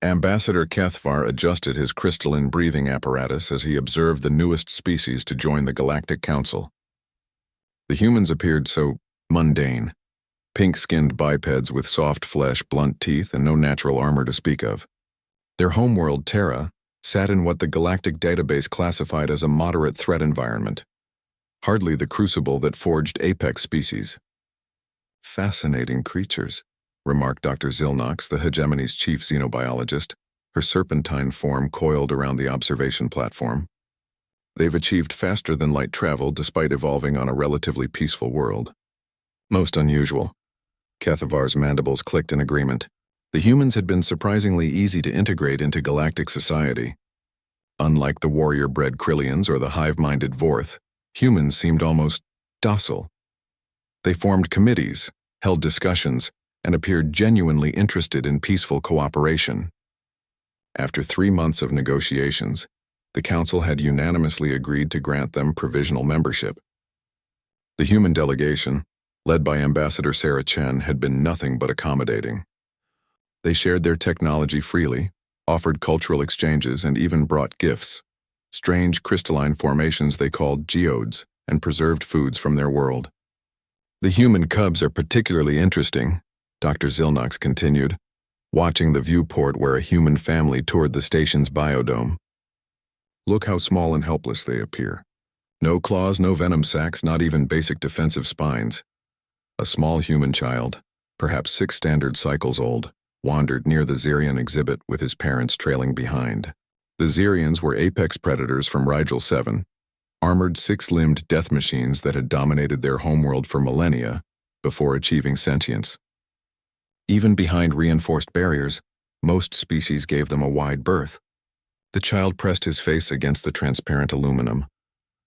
Ambassador Kethvar adjusted his crystalline breathing apparatus as he observed the newest species to join the Galactic Council. The humans appeared so mundane, pink-skinned bipeds with soft flesh, blunt teeth, and no natural armor to speak of. Their homeworld, Terra, sat in what the Galactic Database classified as a moderate threat environment, hardly the crucible that forged apex species. "Fascinating creatures," remarked Dr. Zilnox, the hegemony's chief xenobiologist, her serpentine form coiled around the observation platform. "They've achieved faster-than-light travel despite evolving on a relatively peaceful world." "Most unusual." Kethavar's mandibles clicked in agreement. The humans had been surprisingly easy to integrate into galactic society. Unlike the warrior-bred Krillians or the hive-minded Vorth, humans seemed almost docile. They formed committees, held discussions, and appeared genuinely interested in peaceful cooperation. After 3 months of negotiations, the Council had unanimously agreed to grant them provisional membership. The human delegation, led by Ambassador Sarah Chen, had been nothing but accommodating. They shared their technology freely, offered cultural exchanges, and even brought gifts, strange crystalline formations they called geodes, and preserved foods from their world. "The human cubs are particularly interesting," Dr. Zilnox continued, watching the viewport where a human family toured the station's biodome. "Look how small and helpless they appear. No claws, no venom sacs, not even basic defensive spines. A small human child, perhaps 6 standard cycles old, wandered near the Xerion exhibit with his parents trailing behind. The Xerions were apex predators from Rigel 7, armored 6-limbed death machines that had dominated their homeworld for millennia before achieving sentience. Even behind reinforced barriers, most species gave them a wide berth." The child pressed his face against the transparent aluminum,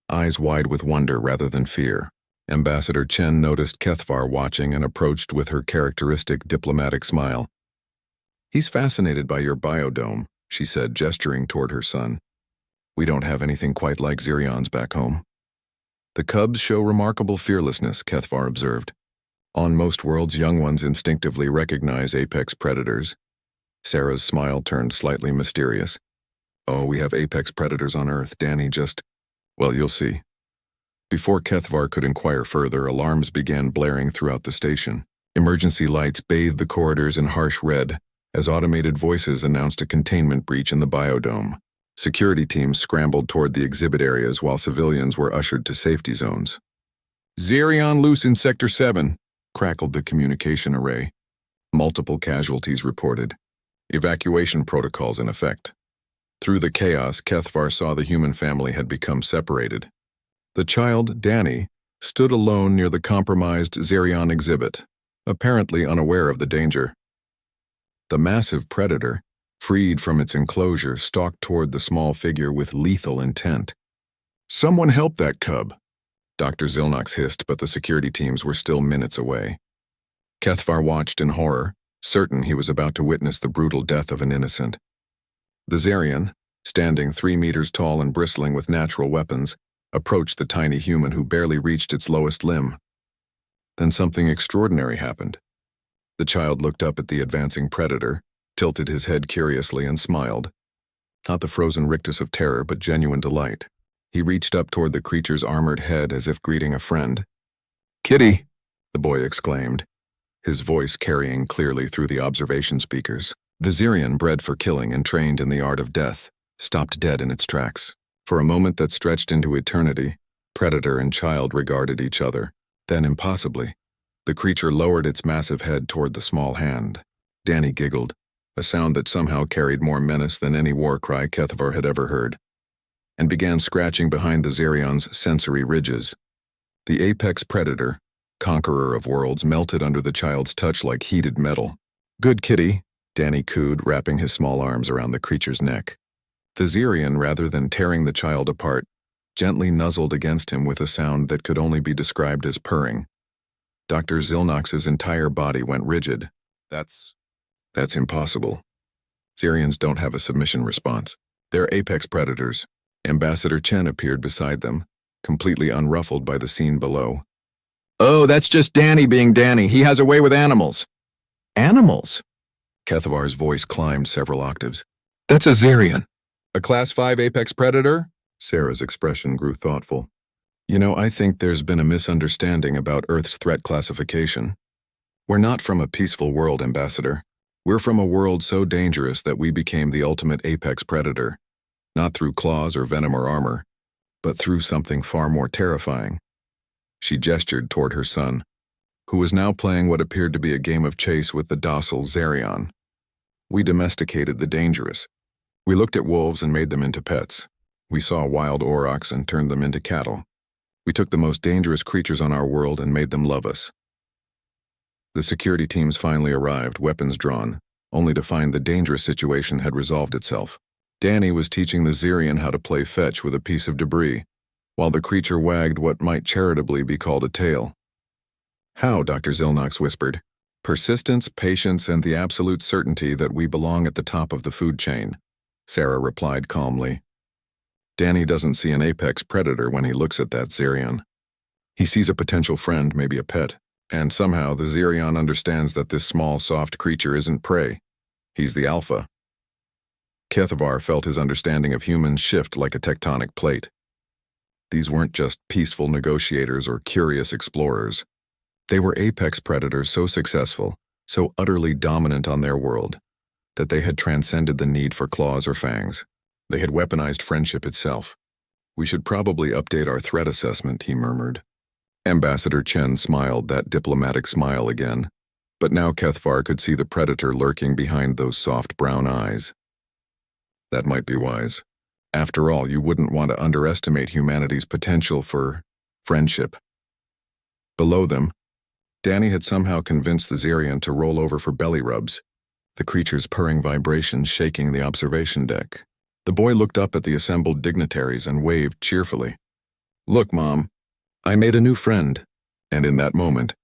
eyes wide with wonder rather than fear. Ambassador Chen noticed Kethvar watching and approached with her characteristic diplomatic smile. "He's fascinated by your biodome," she said, gesturing toward her son. "We don't have anything quite like Xerions back home." "The cubs show remarkable fearlessness," Kethvar observed. "On most worlds, young ones instinctively recognize apex predators." Sarah's smile turned slightly mysterious. "Oh, we have apex predators on Earth, Danny, well, you'll see." Before Kethvar could inquire further, alarms began blaring throughout the station. Emergency lights bathed the corridors in harsh red as automated voices announced a containment breach in the biodome. Security teams scrambled toward the exhibit areas while civilians were ushered to safety zones. "Xerion loose in Sector 7, crackled the communication array. Multiple casualties reported. Evacuation protocols in effect. Through the chaos, Kethvar saw the human family had become separated. The child, Danny, stood alone near the compromised Xerion exhibit, apparently unaware of the danger. The massive predator, freed from its enclosure, stalked toward the small figure with lethal intent. "Someone help that cub," Dr. Zilnox hissed, but the security teams were still minutes away. Kethvar watched in horror, certain he was about to witness the brutal death of an innocent. The Xerion, standing 3 meters tall and bristling with natural weapons, approached the tiny human who barely reached its lowest limb. Then something extraordinary happened. The child looked up at the advancing predator, tilted his head curiously, and smiled. Not the frozen rictus of terror, but genuine delight. He reached up toward the creature's armored head as if greeting a friend. "Kitty!" the boy exclaimed, his voice carrying clearly through the observation speakers. The Xerion, bred for killing and trained in the art of death, stopped dead in its tracks. For a moment that stretched into eternity, predator and child regarded each other. Then, impossibly, the creature lowered its massive head toward the small hand. Danny giggled, a sound that somehow carried more menace than any war cry Kethvar had ever heard, and began scratching behind the Xerion's sensory ridges. The apex predator, conqueror of worlds, melted under the child's touch like heated metal. "Good kitty," Danny cooed, wrapping his small arms around the creature's neck. The Xerion, rather than tearing the child apart, gently nuzzled against him with a sound that could only be described as purring. Dr. Zilnox's entire body went rigid. That's impossible. Xerions don't have a submission response. They're apex predators." Ambassador Chen appeared beside them, completely unruffled by the scene below. "Oh, that's just Danny being Danny. He has a way with animals." "Animals?" Kethavar's voice climbed several octaves. That's a Zarian. A Class 5 apex predator? Sarah's expression grew thoughtful. You know, I think there's been a misunderstanding about Earth's threat classification. We're not from a peaceful world, Ambassador. We're from a world so dangerous that we became the ultimate apex predator. Not through claws or venom or armor, but through something far more terrifying. She gestured toward her son, who was now playing what appeared to be a game of chase with the docile Zarion. We domesticated the dangerous. We looked at wolves and made them into pets. We saw wild Orcs and turned them into cattle. We took the most dangerous creatures on our world and made them love us. The security teams finally arrived, weapons drawn, only to find the dangerous situation had resolved itself. Danny was teaching the Zarian how to play fetch with a piece of debris, while the creature wagged what might charitably be called a tail. How, Dr. Zilnox whispered. Persistence, patience, and the absolute certainty that we belong at the top of the food chain, Sarah replied calmly. Danny doesn't see an apex predator when he looks at that Zarian. He sees a potential friend, maybe a pet, and somehow the Zarian understands that this small, soft creature isn't prey. He's the alpha. Kethavar felt his understanding of humans shift like a tectonic plate. These weren't just peaceful negotiators or curious explorers. They were apex predators so successful, so utterly dominant on their world, that they had transcended the need for claws or fangs. They had weaponized friendship itself. We should probably update our threat assessment, he murmured. Ambassador Chen smiled that diplomatic smile again, but now Kethavar could see the predator lurking behind those soft brown eyes. That might be wise. After all, you wouldn't want to underestimate humanity's potential for friendship. Below them, Danny had somehow convinced the Zarian to roll over for belly rubs, the creature's purring vibrations shaking the observation deck. The boy looked up at the assembled dignitaries and waved cheerfully. Look, Mom, I made a new friend. And in that moment,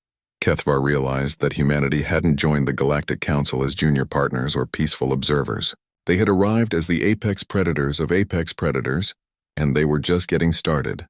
Kethavar realized that humanity hadn't joined the Galactic Council as junior partners or peaceful observers. They had arrived as the apex predators of apex predators, and they were just getting started.